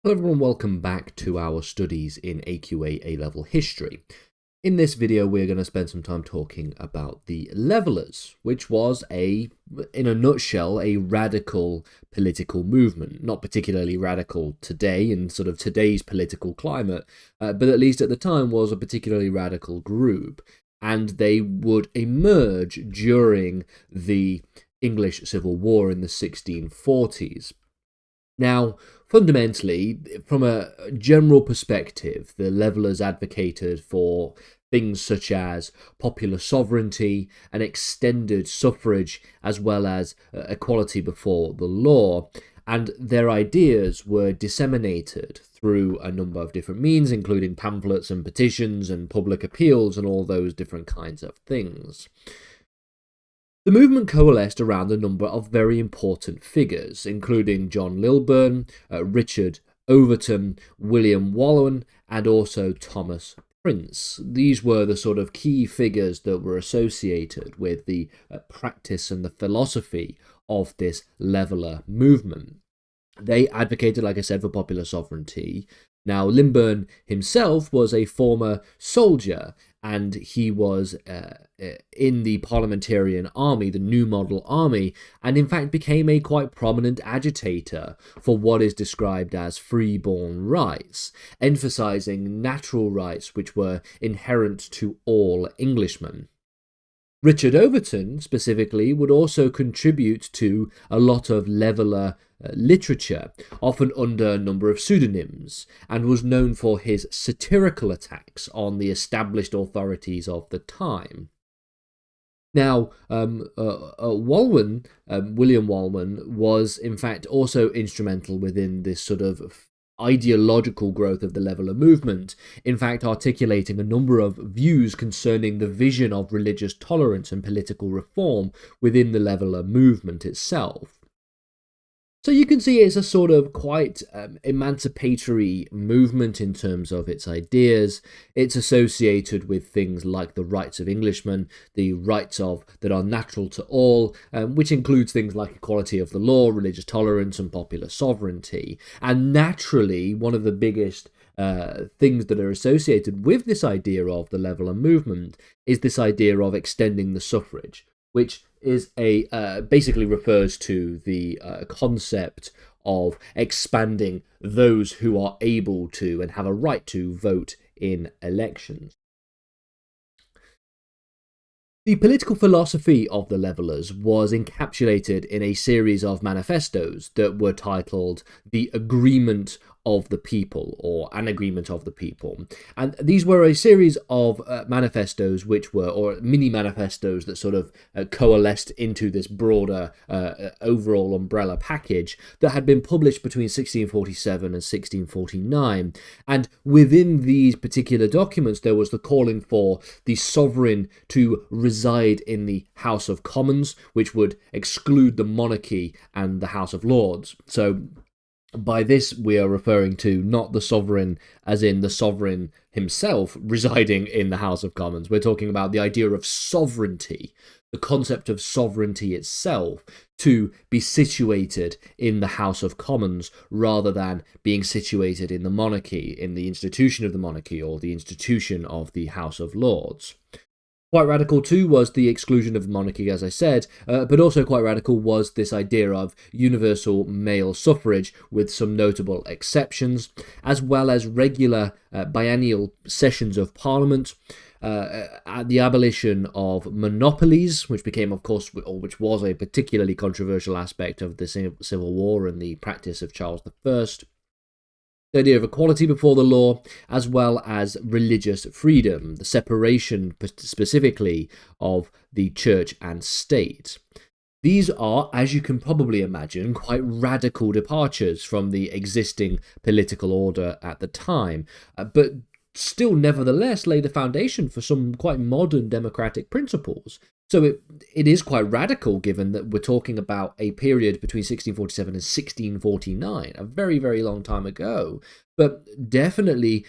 Hello everyone, welcome back to our studies in AQA A-Level History. In this video we're going to spend some time talking about the Levellers, which was in a nutshell, a radical political movement. Not particularly radical today in sort of today's political climate, but at least at the time was a particularly radical group. And they would emerge during the English Civil War in the 1640s. Now, fundamentally, from a general perspective, the Levellers advocated for things such as popular sovereignty and extended suffrage, as well as equality before the law, and their ideas were disseminated through a number of different means, including pamphlets and petitions and public appeals and all those different kinds of things. The movement coalesced around a number of very important figures, including John Lilburne, Richard Overton, William Wallen, and also Thomas Prince. These were the sort of key figures that were associated with the practice and the philosophy of this Leveller movement. They advocated, like I said, for popular sovereignty. Now, Lilburne himself was a former soldier, and he was in the parliamentarian army, the New Model Army, and in fact became a quite prominent agitator for what is described as freeborn rights, emphasising natural rights which were inherent to all Englishmen. Richard Overton, specifically, would also contribute to a lot of Leveller literature, often under a number of pseudonyms, and was known for his satirical attacks on the established authorities of the time. Now, William Walman was in fact also instrumental within this sort of ideological growth of the Leveller movement, in fact articulating a number of views concerning the vision of religious tolerance and political reform within the Leveller movement itself. So you can see it's a sort of quite emancipatory movement in terms of its ideas. It's associated with things like the rights of Englishmen, the rights that are natural to all, which includes things like equality of the law, religious tolerance, and popular sovereignty. And naturally, one of the biggest things that are associated with this idea of the Leveller movement is this idea of extending the suffrage, which is basically refers to the concept of expanding those who are able to and have a right to vote in elections. The political philosophy of the Levellers was encapsulated in a series of manifestos that were titled The Agreement of the People, or An Agreement of the People. And these were a series of manifestos or mini manifestos that sort of coalesced into this broader overall umbrella package that had been published between 1647 and 1649. And within these particular documents, there was the calling for the sovereign to reside in the House of Commons, which would exclude the monarchy and the House of Lords. So by this, we are referring to not the sovereign as in the sovereign himself residing in the House of Commons. We're talking about the idea of sovereignty, the concept of sovereignty itself, to be situated in the House of Commons rather than being situated in the monarchy, in the institution of the monarchy or the institution of the House of Lords. Quite radical too was the exclusion of monarchy, as I said, but also quite radical was this idea of universal male suffrage with some notable exceptions, as well as regular biennial sessions of Parliament, the abolition of monopolies, which became, of course, or which was a particularly controversial aspect of the Civil War and the practice of Charles I. The idea of equality before the law, as well as religious freedom, the separation specifically of the church and state. These are, as you can probably imagine, quite radical departures from the existing political order at the time, but still nevertheless lay the foundation for some quite modern democratic principles. So it is quite radical, given that we're talking about a period between 1647 and 1649, a very, very long time ago, but definitely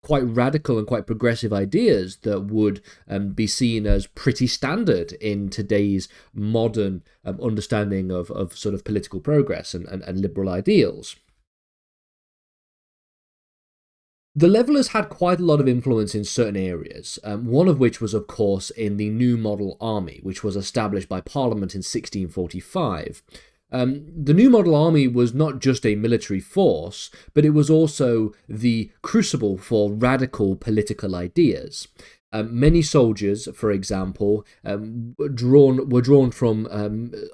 quite radical and quite progressive ideas that would be seen as pretty standard in today's modern understanding of sort of political progress and liberal ideals. The Levellers had quite a lot of influence in certain areas, one of which was, of course, in the New Model Army, which was established by Parliament in 1645. The New Model Army was not just a military force, but it was also the crucible for radical political ideas. Many soldiers, for example, were drawn from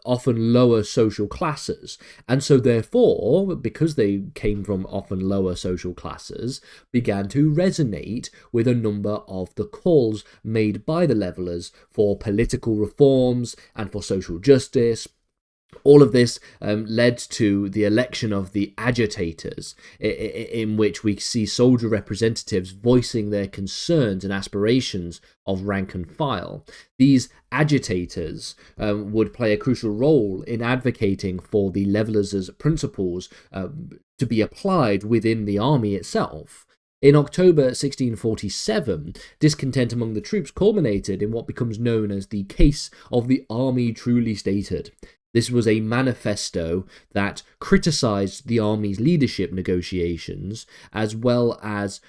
often lower social classes, and so therefore, because they came from often lower social classes, began to resonate with a number of the calls made by the Levellers for political reforms and for social justice. All of this led to the election of the agitators, in which we see soldier representatives voicing their concerns and aspirations of rank and file. These agitators would play a crucial role in advocating for the Levellers' principles to be applied within the army itself. In October 1647, discontent among the troops culminated in what becomes known as the Case of the Army Truly Stated. This was a manifesto that criticised the army's leadership negotiations, as well as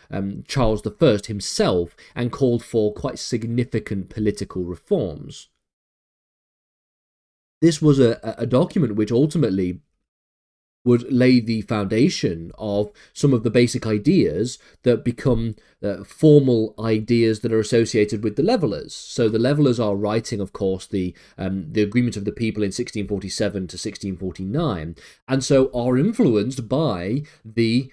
Charles I himself, and called for quite significant political reforms. This was a document which ultimately would lay the foundation of some of the basic ideas that become formal ideas that are associated with the Levellers. So the Levellers are writing, of course, the Agreement of the People in 1647 to 1649, and so are influenced by the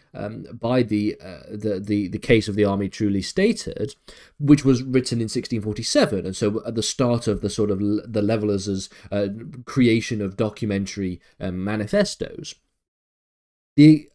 Case of the Army Truly Stated, which was written in 1647. And so at the start of the sort of the Levellers' creation of documentary manifestos. The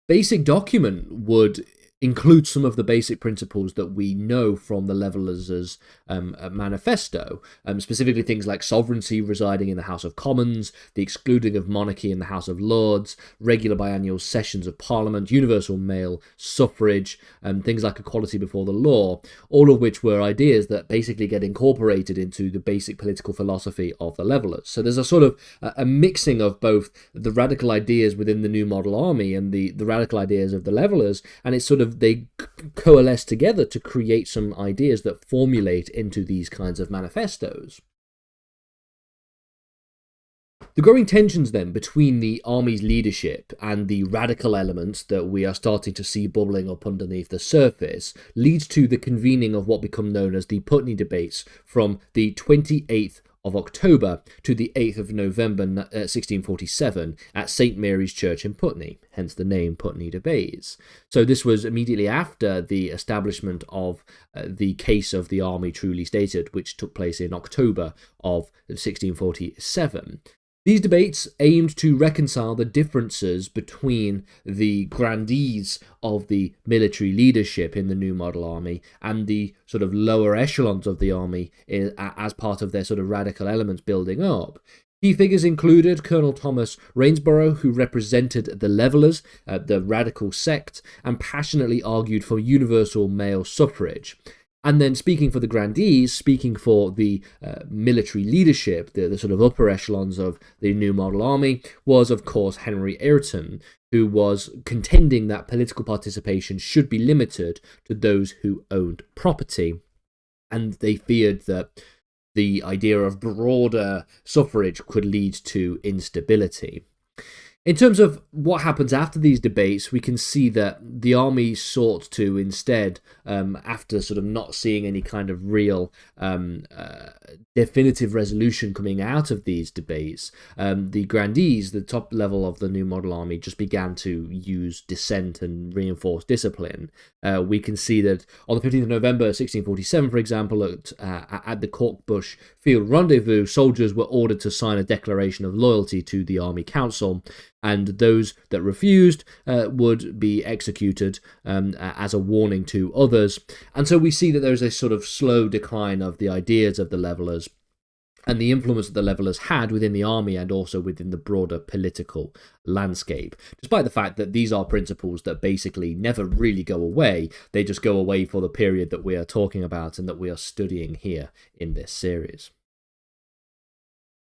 basic document would include some of the basic principles that we know from the Levellers' manifesto, specifically things like sovereignty residing in the House of Commons, the excluding of monarchy in the House of Lords, regular biannual sessions of Parliament, universal male suffrage, things like equality before the law, all of which were ideas that basically get incorporated into the basic political philosophy of the Levellers. So there's a sort of a mixing of both the radical ideas within the New Model Army and the radical ideas of the Levellers, and it's sort of they coalesce together to create some ideas that formulate into these kinds of manifestos. The growing tensions then between the army's leadership and the radical elements that we are starting to see bubbling up underneath the surface leads to the convening of what become known as the Putney debates from the 28th of October to the 8th of November 1647 at St. Mary's Church in Putney, hence the name Putney Debates. So this was immediately after the establishment of the Case of the Army Truly Stated, which took place in October of 1647. These debates aimed to reconcile the differences between the grandees of the military leadership in the New Model Army and the sort of lower echelons of the army as part of their sort of radical elements building up. Key figures included Colonel Thomas Rainsborough, who represented the Levellers, the radical sect, and passionately argued for universal male suffrage. And then speaking for the grandees, speaking for the military leadership, the sort of upper echelons of the New Model Army, was, of course, Henry Ayrton, who was contending that political participation should be limited to those who owned property. And they feared that the idea of broader suffrage could lead to instability. In terms of what happens after these debates, we can see that the army sought to instead, after sort of not seeing any kind of real definitive resolution coming out of these debates, the grandees, the top level of the New Model Army, just began to use dissent and reinforce discipline. We can see that on the 15th of November 1647, for example, at the Corkbush Field Rendezvous, soldiers were ordered to sign a declaration of loyalty to the Army Council, and those that refused would be executed as a warning to others. And so we see that there's a sort of slow decline of the ideas of the Levellers and the influence that the Levellers had within the army and also within the broader political landscape, despite the fact that these are principles that basically never really go away. They just go away for the period that we are talking about and that we are studying here in this series.